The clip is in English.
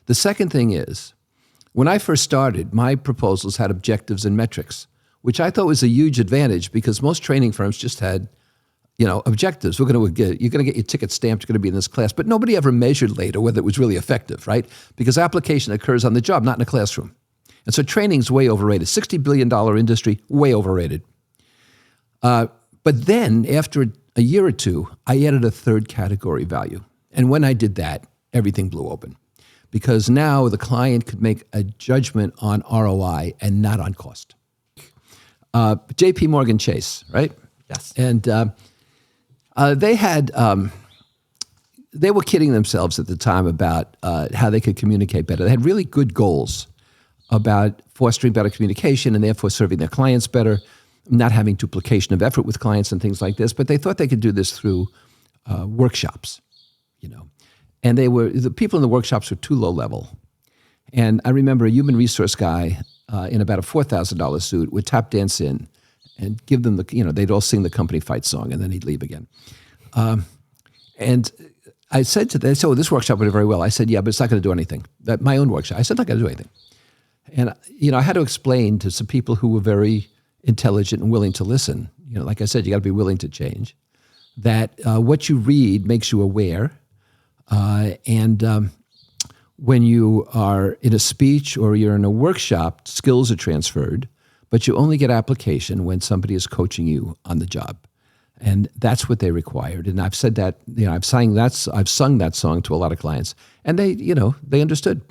The second thing is, when I first started, my proposals had objectives and metrics, which I thought was a huge advantage because most training firms just had, objectives. You're going to get your ticket stamped, you're going to be in this class. But nobody ever measured later whether it was really effective, right? Because application occurs on the job, not in a classroom. And so training's way overrated. $60 billion industry, way overrated. But then after a year or two, I added a third category value. And when I did that, everything blew open. Because now the client could make a judgment on ROI and not on cost. JP Morgan Chase, right? Yes. And they were kidding themselves at the time about how they could communicate better. They had really good goals about fostering better communication and therefore serving their clients better, not having duplication of effort with clients and things like this. But they thought they could do this through workshops, And the people in the workshops were too low level. And I remember a human resource guy in about a $4,000 suit would tap dance in and give them they'd all sing the company fight song and then he'd leave again. And I said to them, they said, "Oh, this workshop went very well." I said, "Yeah, but it's not going to do anything." My own workshop. I said, "Not going to do anything." And, I had to explain to some people who were very intelligent and willing to listen. Like I said, you got to be willing to change. That what you read makes you aware. And when you are in a speech or you're in a workshop, skills are transferred, but you only get application when somebody is coaching you on the job. And that's what they required. And I've said that, I've sung that song to a lot of clients, and they understood.